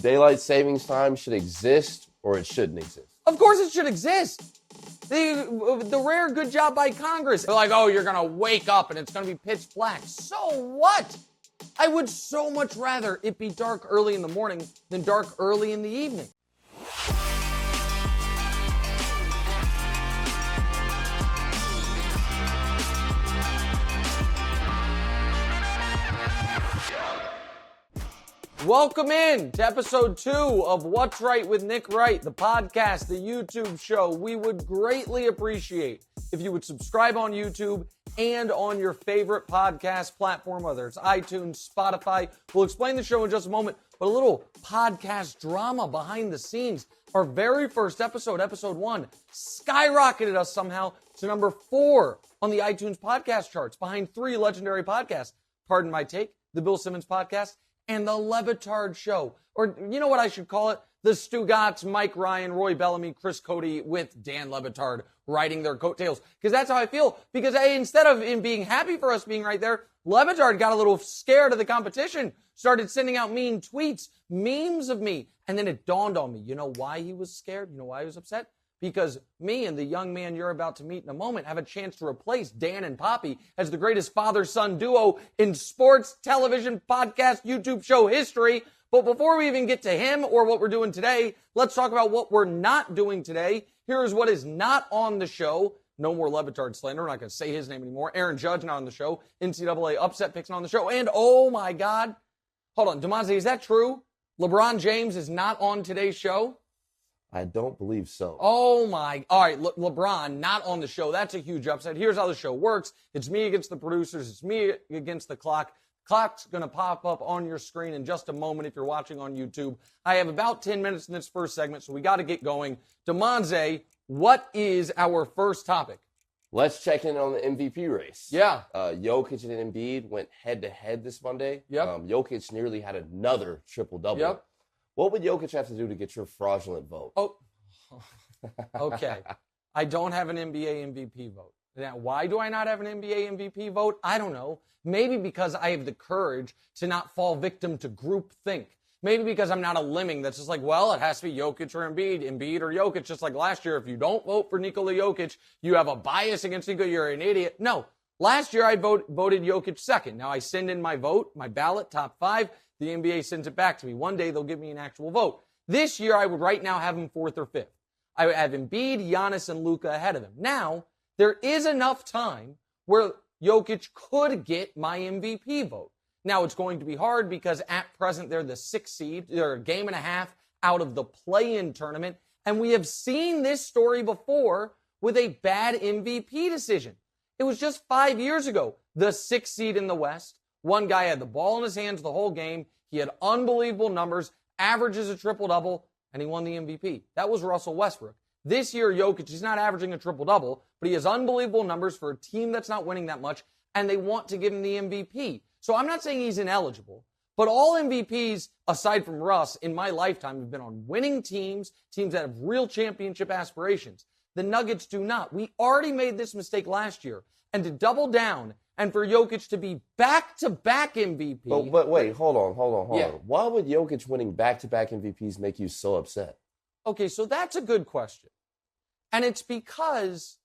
daylight savings time should exist or it shouldn't exist? Of course it should exist. The rare good job by Congress. They're like, oh, you're going to wake up and it's going to be pitch black. So what? I would so much rather it be dark early in the morning than dark early in the evening. Welcome in to episode 2 of What's Right with Nick Wright, the podcast, the YouTube show. We would greatly appreciate if you would subscribe on YouTube and on your favorite podcast platform, whether it's iTunes, Spotify. We'll explain the show in just a moment, but a little podcast drama behind the scenes. Our very first episode, episode 1, skyrocketed us somehow to number 4 on the iTunes podcast charts, behind 3 legendary podcasts. Pardon my take, the Bill Simmons podcast, and the Batard show. Or you know what I should call it? The Stugotz, Mike Ryan, Roy Bellamy, Chris Cody with Dan Batard riding their coattails. Because that's how I feel. Because instead of him being happy for us being right there, Batard got a little scared of the competition, started sending out mean tweets, memes of me. And then it dawned on me, you know why he was scared? You know why he was upset? Because me and the young man you're about to meet in a moment have a chance to replace Dan and Poppy as the greatest father-son duo in sports, television, podcast, YouTube show history. But before we even get to him or what we're doing today, let's talk about what we're not doing today. Here is what is not on the show. No more Batard slander. We're not going to say his name anymore. Aaron Judge not on the show. NCAA upset picks not on the show. And oh my God. Hold on. Damonza, is that true? LeBron James is not on today's show? I don't believe so. Oh my. All right, LeBron not on the show. That's a huge upset. Here's how the show works. It's me against the producers. It's me against the clock. Clock's going to pop up on your screen in just a moment if you're watching on YouTube. I have about 10 minutes in this first segment, so we got to get going. Damonza, what is our first topic? Let's check in on the MVP race. Yeah. Jokic and Embiid went head-to-head this Monday. Yep. Jokic nearly had another triple-double. Yep. What would Jokic have to do to get your fraudulent vote? Oh, okay. I don't have an NBA MVP vote. Now, why do I not have an NBA MVP vote? I don't know. Maybe because I have the courage to not fall victim to groupthink. Maybe because I'm not a lemming that's just like, well, it has to be Jokic or Embiid or Jokic, just like last year. If you don't vote for Nikola Jokic, you have a bias against Nikola, you're an idiot. No. Last year, I voted Jokic second. Now, I send in my vote, my ballot, top 5. The NBA sends it back to me. One day, they'll give me an actual vote. This year, I would right now have him 4th or 5th. I would have Embiid, Giannis, and Luka ahead of him. Now, there is enough time where Jokic could get my MVP vote. Now, it's going to be hard because at present, they're the 6th seed. They're a game and a half out of the play-in tournament. And we have seen this story before with a bad MVP decision. It was just 5 years ago. The 6th seed in the West. One guy had the ball in his hands the whole game. He had unbelievable numbers, averages a triple-double, and he won the MVP. That was Russell Westbrook. This year, Jokic, he's not averaging a triple-double, but he has unbelievable numbers for a team that's not winning that much, and they want to give him the MVP. So I'm not saying he's ineligible, but all MVPs, aside from Russ, in my lifetime have been on winning teams, teams that have real championship aspirations. The Nuggets do not. We already made this mistake last year, and to double down and for Jokic to be back-to-back MVP. But wait, hold on. Yeah. Why would Jokic winning back-to-back MVPs make you so upset? Okay, so that's a good question. And it's because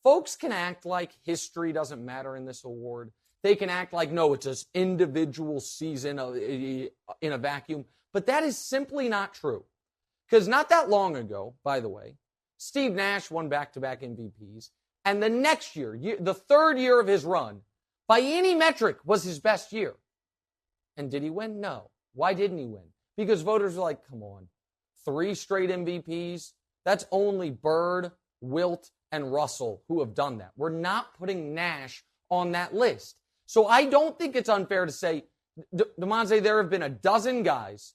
folks can act like history doesn't matter in this award. They can act like, no, it's an individual season in a vacuum. But that is simply not true. Because not that long ago, by the way, Steve Nash won back-to-back MVPs. And the next year, the 3rd year of his run, by any metric, was his best year. And did he win? No. Why didn't he win? Because voters were like, come on, 3 straight MVPs? That's only Bird, Wilt, and Russell who have done that. We're not putting Nash on that list. So I don't think it's unfair to say, Damonza, there have been a dozen guys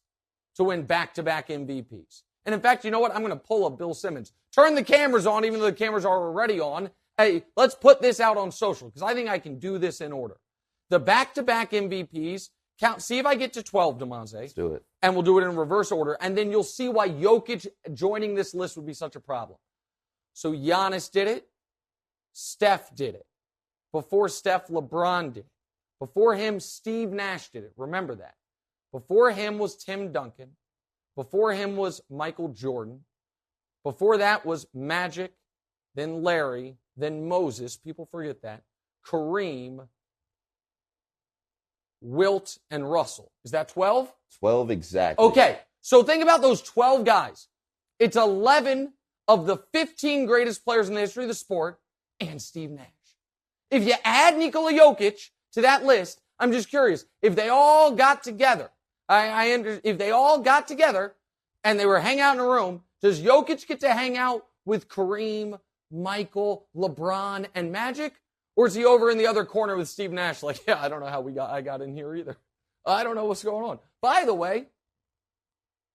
to win back-to-back MVPs. And in fact, you know what? I'm going to pull up Bill Simmons. Turn the cameras on, even though the cameras are already on. Hey, let's put this out on social because I think I can do this in order. The back-to-back MVPs, see if I get to 12, Damonza. Let's do it. And we'll do it in reverse order. And then you'll see why Jokic joining this list would be such a problem. So Giannis did it. Steph did it. Before Steph, LeBron did it. Before him, Steve Nash did it. Remember that. Before him was Tim Duncan. Before him was Michael Jordan. Before that was Magic, then Larry, then Moses. People forget that. Kareem, Wilt, and Russell. Is that 12? 12 exactly. Okay, so think about those 12 guys. It's 11 of the 15 greatest players in the history of the sport and Steve Nash. If you add Nikola Jokic to that list, I'm just curious, if they all got together, if they all got together and they were hanging out in a room, does Jokic get to hang out with Kareem, Michael, LeBron, and Magic? Or is he over in the other corner with Steve Nash like, yeah, I don't know how I got in here either. I don't know what's going on. By the way,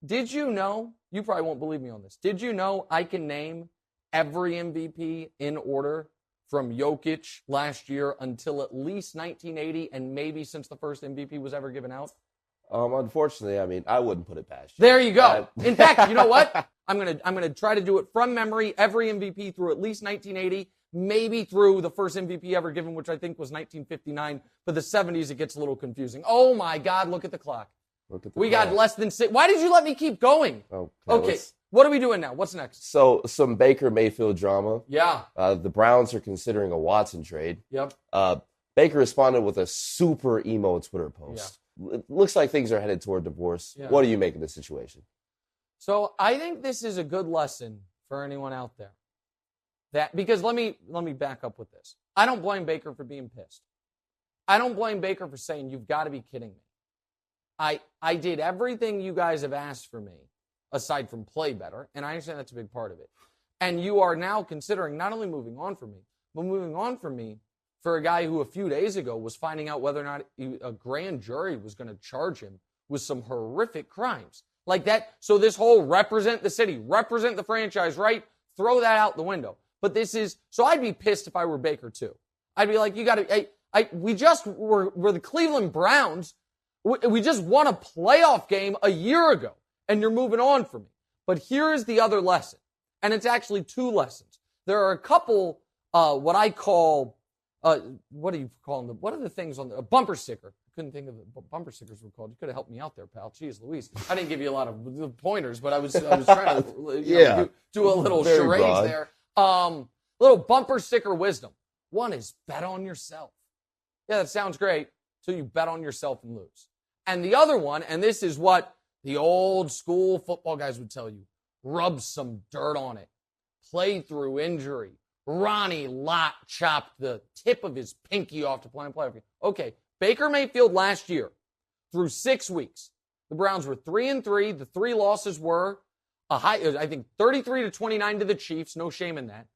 did you know, you probably won't believe me on this, did you know I can name every MVP in order from Jokic last year until at least 1980 and maybe since the first MVP was ever given out? Unfortunately, I mean, I wouldn't put it past you. There you go. In fact, you know what? I'm gonna try to do it from memory. Every MVP through at least 1980, maybe through the first MVP ever given, which I think was 1959. But the 70s, it gets a little confusing. Oh my God! Look at the clock. We got less than 6. Why did you let me keep going? Okay. What are we doing now? What's next? So some Baker Mayfield drama. Yeah. The Browns are considering a Watson trade. Yep. Baker responded with a super emo Twitter post. Yeah. It looks like things are headed toward divorce. Yeah. What do you make of this situation? So I think this is a good lesson for anyone out there. Because let me back up with this. I don't blame Baker for being pissed. I don't blame Baker for saying, you've got to be kidding me. I did everything you guys have asked for me, aside from play better, and I understand that's a big part of it. And you are now considering not only moving on from me, but moving on from me for a guy who a few days ago was finding out whether or not a grand jury was going to charge him with some horrific crimes. Like that. So this whole represent the city, represent the franchise, right? Throw that out the window. But so I'd be pissed if I were Baker too. I'd be like, you got to, we're the Cleveland Browns. We just won a playoff game a year ago, and you're moving on from me. But here is the other lesson, and it's actually 2 lessons. There are a couple, what I call, what do you call them? What are the things on a bumper sticker? I couldn't think of what bumper stickers were called. You could have helped me out there, pal. Jeez Louise. I didn't give you a lot of pointers, but I was trying to do a little charades broad there. Little bumper sticker wisdom. One is bet on yourself. Yeah, that sounds great until you bet on yourself and lose. And the other one, and this is what the old school football guys would tell you, rub some dirt on it. Play through injury. Ronnie Lott chopped the tip of his pinky off to play in playoff game. Okay, Baker Mayfield last year, through 6 weeks, the Browns were 3-3. The 3 losses were I think 33-29 to the Chiefs. No shame in that.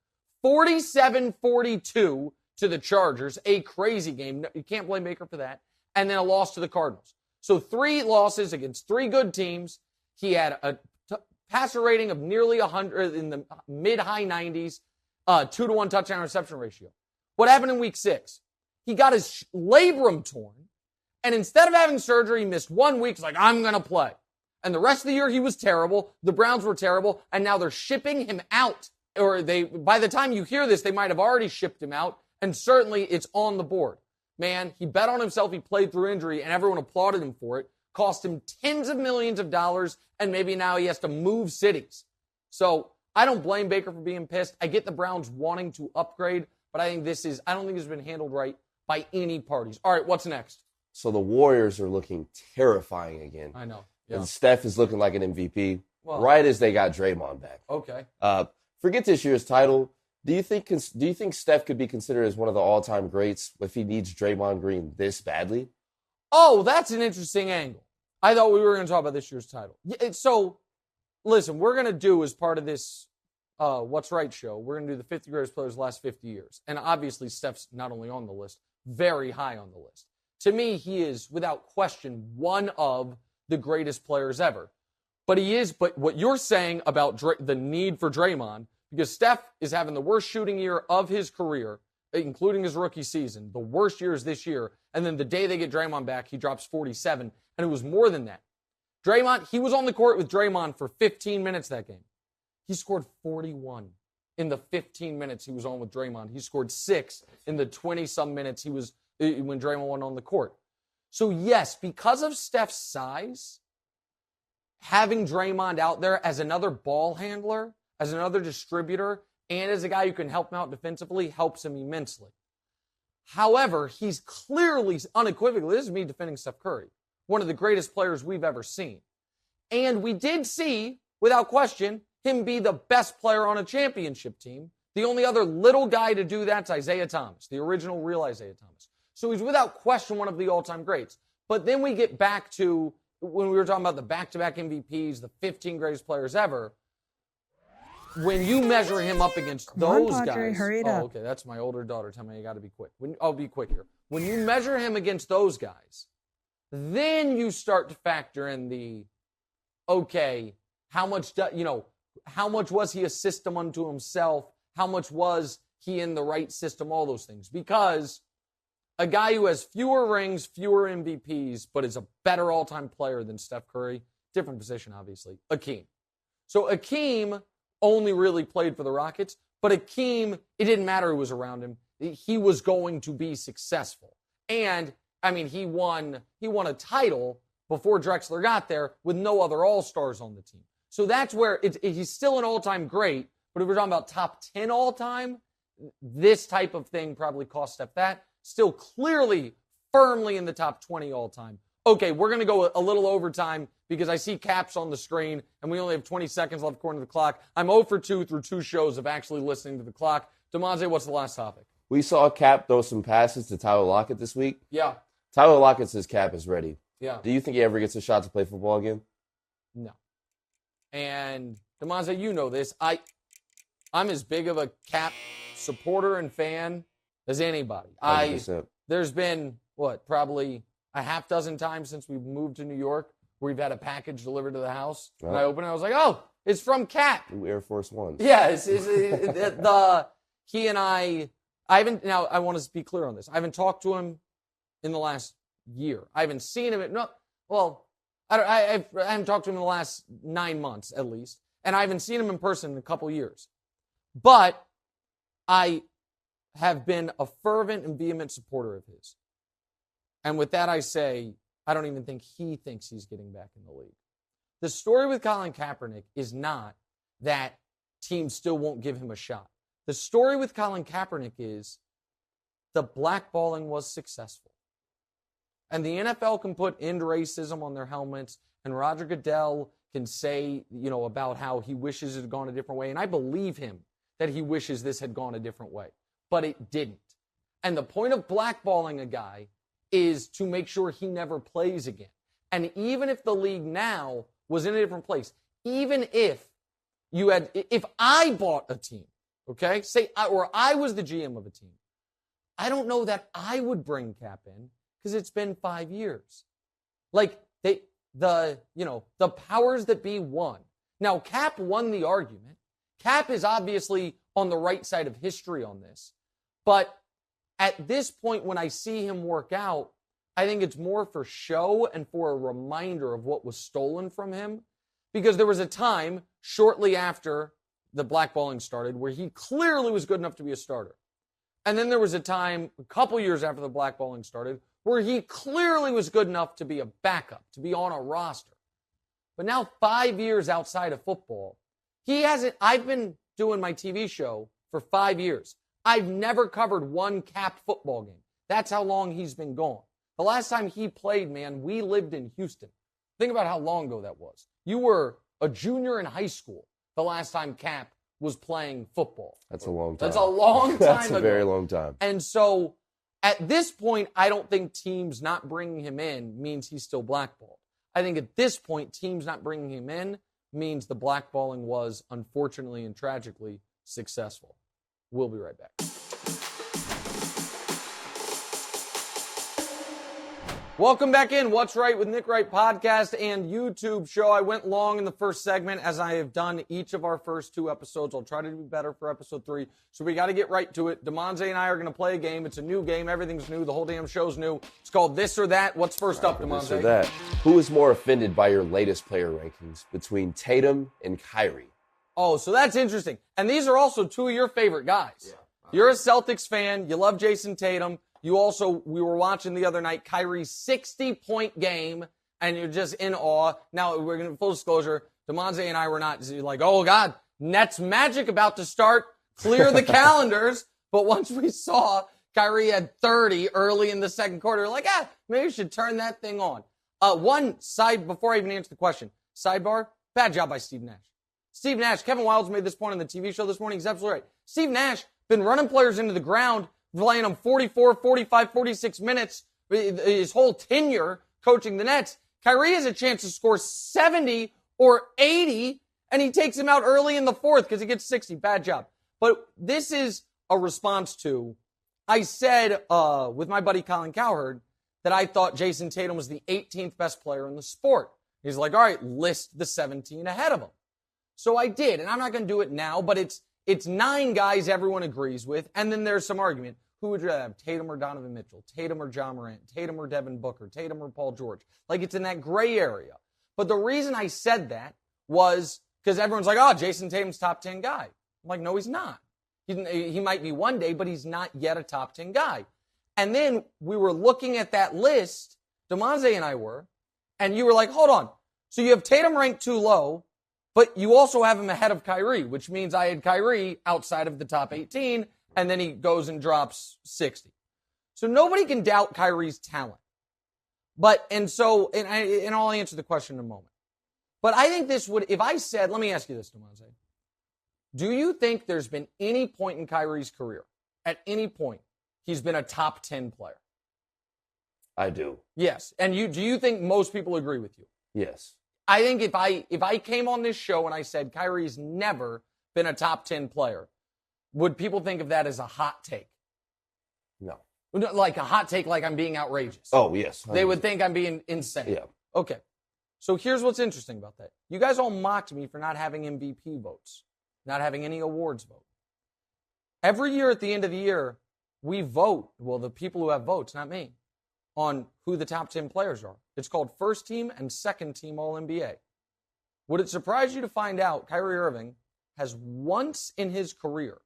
47-42 to the Chargers. A crazy game. You can't blame Baker for that. And then a loss to the Cardinals. So 3 losses against 3 good teams. He had a passer rating of nearly 100 in the mid-high 90s, 2-to-1 touchdown reception ratio. What happened in week 6? He got his labrum torn, and instead of having surgery, he missed 1 week. He's like, I'm going to play. And the rest of the year, he was terrible. The Browns were terrible, and now they're shipping him out. Or by the time you hear this, they might have already shipped him out, and certainly it's on the board. Man, he bet on himself. He played through injury, and everyone applauded him for it. Cost him tens of millions of dollars, and maybe now he has to move cities. So I don't blame Baker for being pissed. I get the Browns wanting to upgrade, but I don't think this has been handled right by any parties. All right, what's next? So the Warriors are looking terrifying again. I know. Yeah. And Steph is looking like an MVP right as they got Draymond back. Okay. Forget this year's title. Do you think Steph could be considered as one of the all-time greats if he needs Draymond Green this badly? Oh, that's an interesting angle. I thought we were going to talk about this year's title. So, listen, we're going to do as part of this What's Right show, we're going to do the 50 greatest players of the last 50 years. And obviously, Steph's not only on the list, very high on the list. To me, he is, without question, one of the greatest players ever. But what you're saying about the need for Draymond, because Steph is having the worst shooting year of his career, including his rookie season. The worst year is this year. And then the day they get Draymond back, he drops 47. And it was more than that. Draymond, he was on the court with Draymond for 15 minutes that game. He scored 41 in the 15 minutes he was on with Draymond. He scored 6 in the 20-some minutes he was when Draymond went on the court. So, yes, because of Steph's size having Draymond out there as another ball handler, as another distributor, and as a guy who can help him out defensively helps him immensely. However, he's clearly, unequivocally, this is me defending Steph Curry, one of the greatest players we've ever seen. And we did see, without question, him be the best player on a championship team. The only other little guy to do that's Isaiah Thomas, the original real Isaiah Thomas. So he's without question one of the all-time greats. But then we get back to when we were talking about the back-to-back MVPs, the 15 greatest players ever. When you measure him up against those guys, hurry it up. Okay, that's my older daughter telling me you got to be quick. I'll be quick here. When you measure him against those guys, then you start to factor in the, okay, how much was he a system unto himself? How much was he in the right system? All those things. Because a guy who has fewer rings, fewer MVPs, but is a better all-time player than Steph Curry, different position, obviously, Akeem. So Akeem only really played for the Rockets, but Akeem, it didn't matter who was around him. He was going to be successful. And, I mean, he won a title before Drexler got there with no other all-stars on the team. So that's where he's still an all-time great, but if we're talking about top 10 all-time, this type of thing probably cost Steph that. Still clearly, firmly in the top 20 all-time. Okay, we're going to go a little overtime because I see caps on the screen, and we only have 20 seconds left according to the clock. I'm 0 for 2 through 2 shows of actually listening to the clock. Damonza, what's the last topic? We saw Cap throw some passes to Tyler Lockett this week. Yeah. Tyler Lockett says Cap is ready. Yeah. Do you think he ever gets a shot to play football again? No. And, Damonza, you know this. I'm as big of a Cap supporter and fan as anybody. 100%. There's been, probably a half dozen times since we've moved to New York where we've had a package delivered to the house. Right. And I opened it, I was like, oh, it's from Cap. New Air Force One. Yeah, he and I haven't, now I want to be clear on this. I haven't talked to him in the last year. I haven't seen him I haven't talked to him in the last 9 months at least. And I haven't seen him in person in a couple years. But I have been a fervent and vehement supporter of his. And with that, I say, I don't even think he thinks he's getting back in the league. The story with Colin Kaepernick is not that teams still won't give him a shot. The story with Colin Kaepernick is the blackballing was successful. And the NFL can put end racism on their helmets, and Roger Goodell can say, about how he wishes it had gone a different way. And I believe him that he wishes this had gone a different way. But it didn't. And the point of blackballing a guy is to make sure he never plays again. And even if the league now was in a different place, even if I bought a team, okay, or I was the GM of a team, I don't know that I would bring Cap in because it's been 5 years. Like the powers that be won. Now, Cap won the argument. Cap is obviously on the right side of history on this. But at this point, when I see him work out, I think it's more for show and for a reminder of what was stolen from him. Because there was a time shortly after the blackballing started where he clearly was good enough to be a starter. And then there was a time, a couple years after the blackballing started, where he clearly was good enough to be a backup, to be on a roster. But now 5 years outside of football, he hasn't. I've been doing my TV show for 5 years. I've never covered one capped football game. That's how long he's been gone. The last time he played, man, we lived in Houston. Think about how long ago that was. You were a junior in high school the last time Cap was playing football. That's a long time. That's a long time That's ago. a very long time. And so at this point, I don't think teams not bringing him in means he's still blackballed. I think at this point, teams not bringing him in means the blackballing was, unfortunately and tragically, successful. We'll be right back. Welcome back in What's Right with Nick Wright podcast and YouTube show. I went long in the first segment as I have done each of our first 2 episodes. I'll try to do better for episode 3. So we got to get right to it. Damonza and I are going to play a game. It's a new game. Everything's new. The whole damn show's new. It's called This or That. What's first up, Damonza? This or that. Who is more offended by your latest player rankings between Tatum and Kyrie? Oh, so that's interesting. And these are also 2 of your favorite guys. Yeah. You're a Celtics fan. You love Jason Tatum. We were watching the other night, Kyrie's 60-point game and you're just in awe. Now, we're going to full disclosure, Damonza and I were not like, oh, God, Nets magic about to start. Clear the calendars. But once we saw Kyrie had 30 early in the second quarter, we're like, maybe we should turn that thing on. Before I even answer the question, sidebar, bad job by Steve Nash. Steve Nash, Kevin Wildes made this point on the TV show this morning. He's absolutely right. Steve Nash been running players into the ground, playing them 44, 45, 46 minutes his whole tenure coaching the Nets. Kyrie has a chance to score 70 or 80, and he takes him out early in the fourth because he gets 60. Bad job. But this is a response to, I said with my buddy Colin Cowherd that I thought Jason Tatum was the 18th best player in the sport. He's like, all right, list the 17 ahead of him. So I did, and I'm not going to do it now, but it's 9 guys everyone agrees with, and then there's some argument. Who would you rather have, Tatum or Donovan Mitchell, Tatum or John Morant, Tatum or Devin Booker, Tatum or Paul George? Like, it's in that gray area. But the reason I said that was because everyone's like, oh, Jason Tatum's top 10 guy. I'm like, no, he's not. He might be one day, but he's not yet a top 10 guy. And then we were looking at that list, Damonza and I were, and you were like, hold on. So you have Tatum ranked too low, but you also have him ahead of Kyrie, which means I had Kyrie outside of the top 18, and then he goes and drops 60. So nobody can doubt Kyrie's talent. And I'll answer the question in a moment. But I think this would, if I said, let me ask you this, Damonza. Do you think there's been any point in Kyrie's career, at any point, he's been a top 10 player? I do. Yes. And do you think most people agree with you? Yes. I think if I came on this show and I said Kyrie's never been a top 10 player, would people think of that as a hot take? No. Like a hot take, like I'm being outrageous. Oh, yes. They would think I'm being insane. Yeah. Okay. So here's what's interesting about that. You guys all mocked me for not having MVP votes, not having any awards vote. Every year at the end of the year, we vote, well, the people who have votes, not me, on who the top 10 players are. It's called first team and second team All-NBA. Would it surprise you to find out Kyrie Irving has once in his career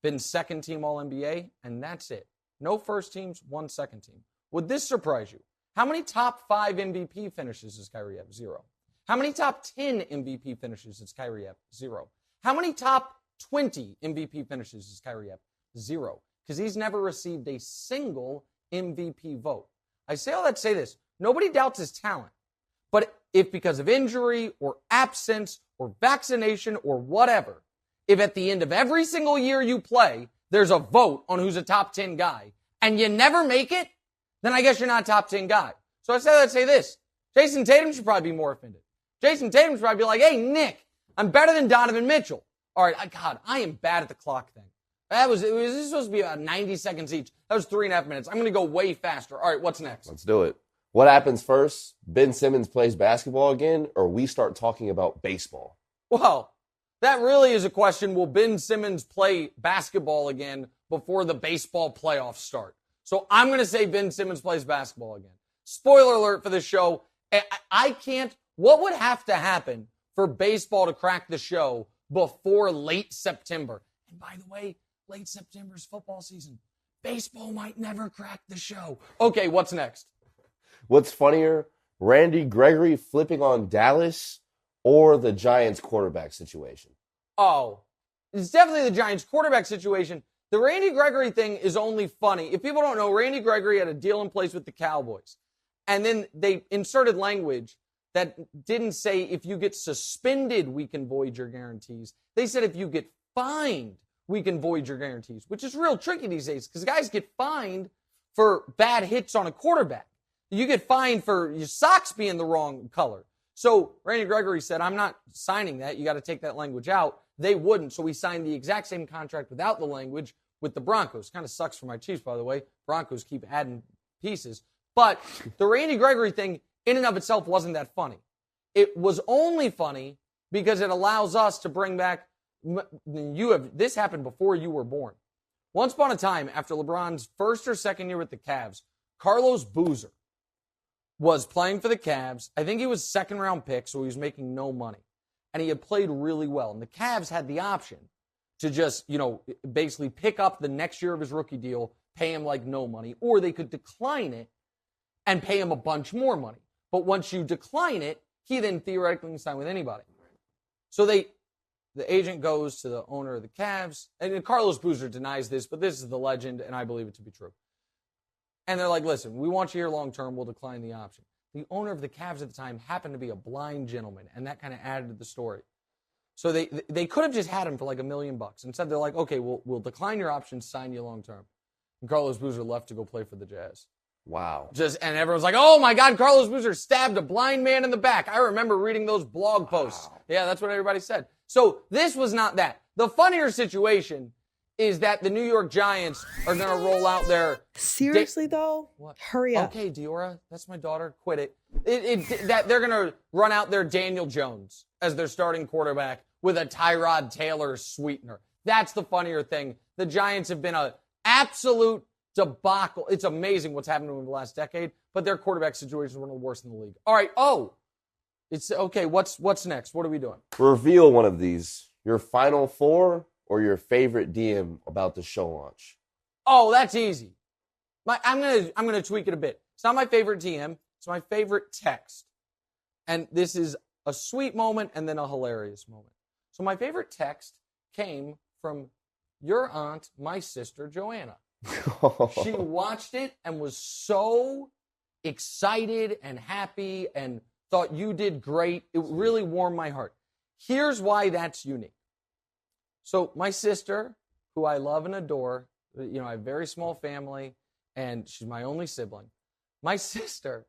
been second team All-NBA, and that's it? No first teams, one second team. Would this surprise you? How many top 5 MVP finishes does Kyrie have? 0. How many top 10 MVP finishes does Kyrie have? 0. How many top 20 MVP finishes does Kyrie have? 0. Because he's never received a single MVP vote. I say all that to say this. Nobody doubts his talent. But if because of injury or absence or vaccination or whatever, if at the end of every single year you play, there's a vote on who's a top 10 guy, and you never make it, then I guess you're not a top 10 guy. So I say that to say this. Jason Tatum should probably be more offended. Jason Tatum should probably be like, hey, Nick, I'm better than Donovan Mitchell. All right, God, I am bad at the clock thing. It was supposed to be about 90 seconds each. That was 3.5 minutes. I'm going to go way faster. All right, what's next? Let's do it. What happens first? Ben Simmons plays basketball again, or we start talking about baseball? Well, that really is a question. Will Ben Simmons play basketball again before the baseball playoffs start? So I'm going to say Ben Simmons plays basketball again. Spoiler alert for the show. I can't. What would have to happen for baseball to crack the show before late September? And by the way, late September is football season. Baseball might never crack the show. Okay, what's next? What's funnier, Randy Gregory flipping on Dallas or the Giants quarterback situation? Oh, it's definitely the Giants quarterback situation. The Randy Gregory thing is only funny. If people don't know, Randy Gregory had a deal in place with the Cowboys. And then they inserted language that didn't say if you get suspended, we can void your guarantees. They said if you get fined, we can void your guarantees, which is real tricky these days because guys get fined for bad hits on a quarterback. You get fined for your socks being the wrong color. So Randy Gregory said, I'm not signing that. You got to take that language out. They wouldn't. So we signed the exact same contract without the language with the Broncos. Kind of sucks for my Chiefs, by the way. Broncos keep adding pieces. But the Randy Gregory thing in and of itself wasn't that funny. It was only funny because it allows us to bring back, this happened before you were born. Once upon a time, after LeBron's first or second year with the Cavs, Carlos Boozer was playing for the Cavs. I think he was second-round pick, so he was making no money. And he had played really well. And the Cavs had the option to just, basically pick up the next year of his rookie deal, pay him like no money, or they could decline it and pay him a bunch more money. But once you decline it, he then theoretically can sign with anybody. So the agent goes to the owner of the Cavs, and Carlos Boozer denies this, but this is the legend, and I believe it to be true. And they're like, listen, we want you here long term, we'll decline the option. The owner of the Cavs at the time happened to be a blind gentleman, and that kind of added to the story. So they could have just had him for like $1 million. Instead, they're like, okay, we'll decline your option, sign you long term. And Carlos Boozer left to go play for the Jazz. Wow. And everyone's like, oh my God, Carlos Boozer stabbed a blind man in the back. I remember reading those blog posts. Wow. Yeah, that's what everybody said. So this was not that. The funnier situation is that the New York Giants are going to roll out their... Seriously, though? What? Hurry up. Okay, Diora, that's my daughter. Quit it. That they're going to run out their Daniel Jones as their starting quarterback with a Tyrod Taylor sweetener. That's the funnier thing. The Giants have been an absolute debacle. It's amazing what's happened to them in the last decade, but their quarterback situation is one of the worst in the league. All right, it's okay. What's next? What are we doing? Reveal one of these. Your final four or your favorite DM about the show launch? Oh, that's easy. I'm gonna tweak it a bit. It's not my favorite DM. It's my favorite text. And this is a sweet moment and then a hilarious moment. So my favorite text came from your aunt, my sister, Joanna. She watched it and was so excited and happy and thought you did great. It really warmed my heart. Here's why that's unique. So my sister, who I love and adore, I have a very small family, and she's my only sibling. My sister,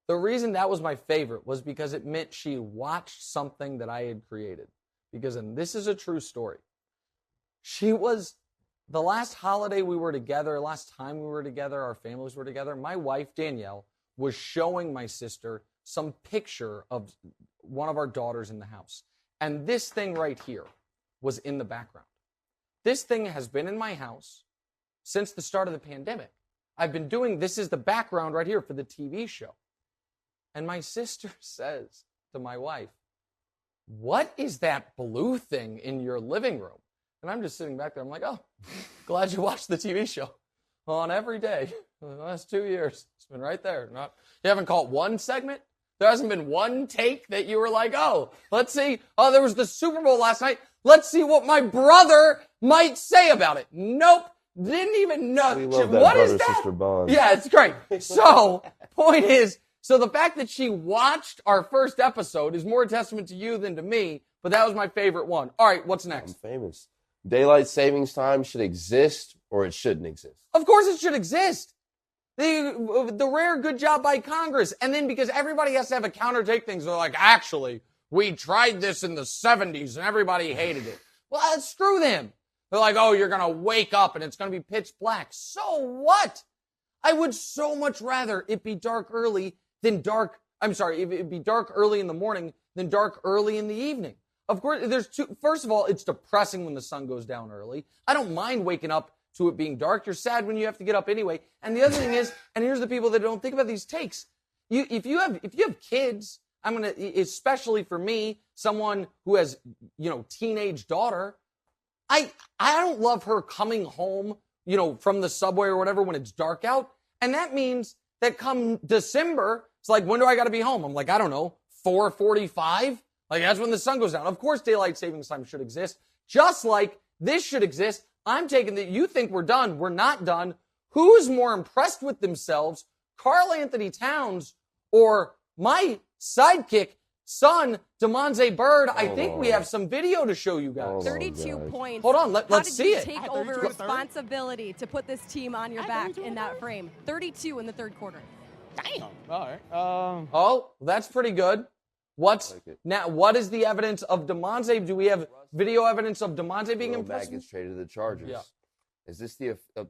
the reason that was my favorite was because it meant she watched something that I had created. And this is a true story. She was, the last holiday we were together, last time we were together, our families were together, my wife, Danielle, was showing my sister some picture of one of our daughters in the house. And this thing right here was in the background. This thing has been in my house since the start of the pandemic. I've been doing, this is the background right here for the TV show. And my sister says to my wife, what is that blue thing in your living room? And I'm just sitting back there. I'm like, oh, glad you watched the TV show on every day for the last 2 years. It's been right there. You haven't caught one segment? There hasn't been one take that you were like, oh, let's see. Oh, there was the Super Bowl last night. Let's see what my brother might say about it. Nope. Didn't even know. We love that what is that? Brother-sister bond. Yeah, it's great. So, point is, so the fact that she watched our first episode is more a testament to you than to me, but that was my favorite one. All right, what's next? I'm famous. Daylight savings time should exist or it shouldn't exist? Of course it should exist. The rare good job by Congress. And then because everybody has to have a counter take things, they're like, actually, we tried this in the 70s and everybody hated it. Well, screw them. They're like, oh, you're going to wake up and it's going to be pitch black. So what? I would so much rather it be dark early than dark. I'm sorry, it'd be dark early in the morning than dark early in the evening. Of course, first of all, it's depressing when the sun goes down early. I don't mind waking up to it being dark. You're sad when you have to get up anyway. And the other thing is, and here's the people that don't think about these takes. If you have kids, especially for me, someone who has, teenage daughter, I don't love her coming home, from the subway or whatever when it's dark out. And that means that come December, it's like, when do I got to be home? I'm like, I don't know, 4:45? Like, that's when the sun goes down. Of course, daylight savings time should exist. Just like this should exist. I'm taking that you think we're done. We're not done. Who's more impressed with themselves, Karl Anthony Towns or my sidekick, son, Damonza Bird? I think we have some video to show you guys. 32 points. Hold on, let's see it. How did you take over responsibility to put this team on your back in that frame? 32 in the third quarter. Damn. All right. That's pretty good. What is the evidence of Damonza? Do we have video evidence of Damonza being impressed? Back gets traded to the Chargers. Yeah. Is this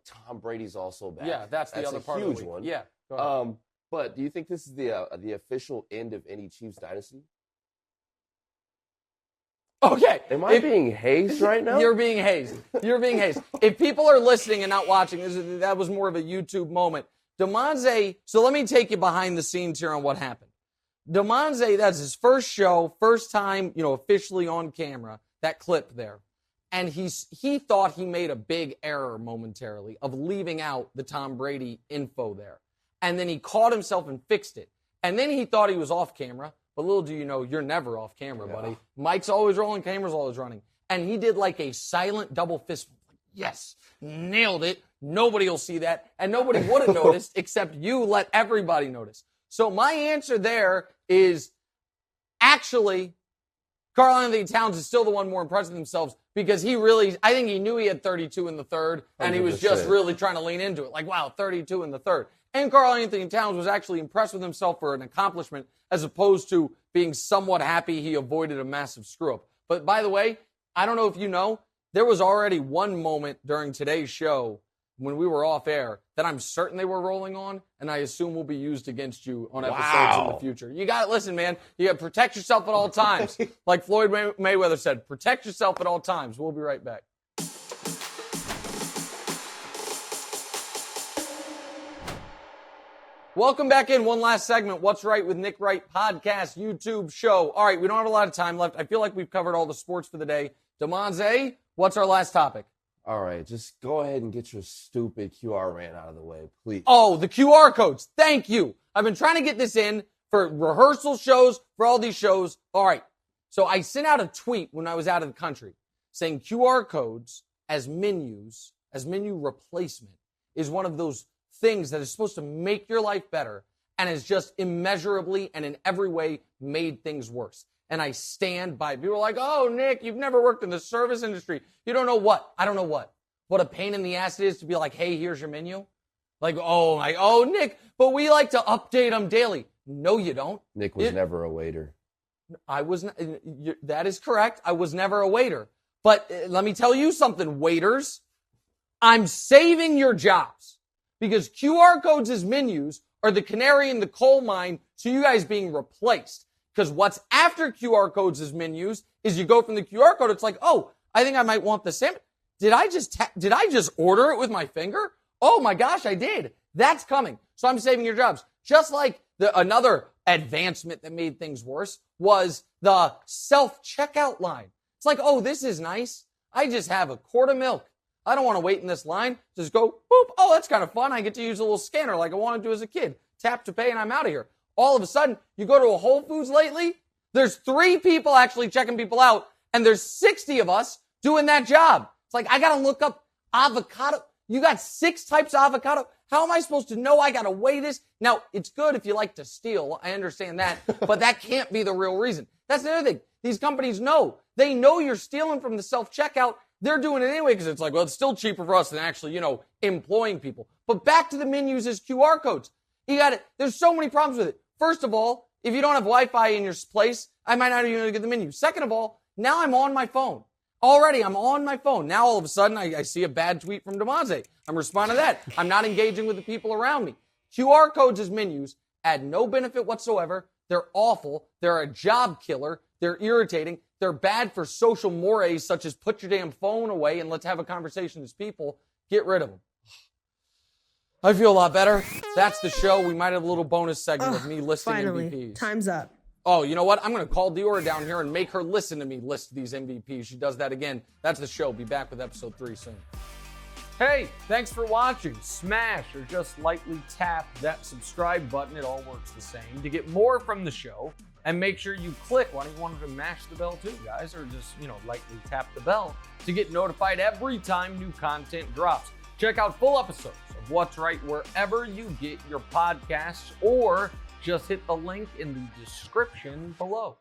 Tom Brady's also back? Yeah, that's the other part. That's a huge one. Yeah. But do you think this is the official end of any Chiefs dynasty? Okay. Am I being hazed right now? You're being hazed. If people are listening and not watching, that was more of a YouTube moment. Damonza, so let me take you behind the scenes here on what happened. Damonza, that's his first show, first time, officially on camera, that clip there. And he thought he made a big error momentarily of leaving out the Tom Brady info there. And then he caught himself and fixed it. And then he thought he was off camera. But little do you know, you're never off camera, buddy. Mike's always rolling, camera's always running. And he did like a silent double fist. Yes, nailed it. Nobody will see that. And nobody would have noticed except you let everybody notice. So my answer there is actually Karl-Anthony Towns is still the one more impressed with themselves because I think he knew he had 32 in the third, and he was just really trying to lean into it. Like, wow, 32 in the third. And Karl-Anthony Towns was actually impressed with himself for an accomplishment as opposed to being somewhat happy he avoided a massive screw-up. But by the way, I don't know if you know, there was already one moment during today's show when we were off air that I'm certain they were rolling on, and I assume will be used against you on episodes in the future. You got to listen, man. You got to protect yourself at all times. Like Floyd Mayweather said, protect yourself at all times. We'll be right back. Welcome back in. One last segment. What's Right with Nick Wright podcast, YouTube show. All right, we don't have a lot of time left. I feel like we've covered all the sports for the day. Damonza, what's our last topic? All right, just go ahead and get your stupid QR rant out of the way, please. Oh, the QR codes. Thank you. I've been trying to get this in for rehearsal shows, for all these shows. All right. So I sent out a tweet when I was out of the country saying QR codes as menus, as menu replacement, is one of those things that is supposed to make your life better and has just immeasurably and in every way made things worse. And I stand by it. People are like, oh, Nick, you've never worked in the service industry. You don't know what? I don't know what. What a pain in the ass it is to be like, hey, here's your menu. Like, oh, Nick, but we like to update them daily. No, you don't. Nick was never a waiter. I was not. That is correct. I was never a waiter. But let me tell you something, waiters. I'm saving your jobs because QR codes as menus are the canary in the coal mine to you guys being replaced. Because what's after QR codes as menus is you go from the QR code, it's like, oh, I think I might want the same. Did I just order it with my finger? Oh my gosh, I did. That's coming. So I'm saving your jobs. Just like another advancement that made things worse was the self-checkout line. It's like, oh, this is nice. I just have a quart of milk. I don't want to wait in this line. Just go, boop. Oh, that's kind of fun. I get to use a little scanner like I wanted to as a kid. Tap to pay and I'm out of here. All of a sudden, you go to a Whole Foods lately, there's 3 people actually checking people out, and there's 60 of us doing that job. It's like, I got to look up avocado. You got 6 types of avocado. How am I supposed to know I got to weigh this? Now, it's good if you like to steal. I understand that, but that can't be the real reason. That's the other thing. These companies know. They know you're stealing from the self-checkout. They're doing it anyway because it's like, well, it's still cheaper for us than actually, employing people. But back to the menus as QR codes. You got it. There's so many problems with it. First of all, if you don't have Wi-Fi in your place, I might not even get the menu. Second of all, now I'm on my phone. Already, I'm on my phone. Now, all of a sudden, I see a bad tweet from Damonza. I'm responding to that. I'm not engaging with the people around me. QR codes as menus add no benefit whatsoever. They're awful. They're a job killer. They're irritating. They're bad for social mores such as put your damn phone away and let's have a conversation as people. Get rid of them. I feel a lot better. That's the show. We might have a little bonus segment of me listing finally. MVPs. Time's up. Oh, you know what? I'm going to call Diora down here and make her listen to me list these MVPs. She does that again. That's the show. Be back with episode 3 soon. Hey, thanks for watching. Smash or just lightly tap that subscribe button. It all works the same. To get more from the show, and make sure you click. Why don't you want to mash the bell too, guys? Or just, lightly tap the bell to get notified every time new content drops. Check out full episodes of What's Right wherever you get your podcasts, or just hit the link in the description below.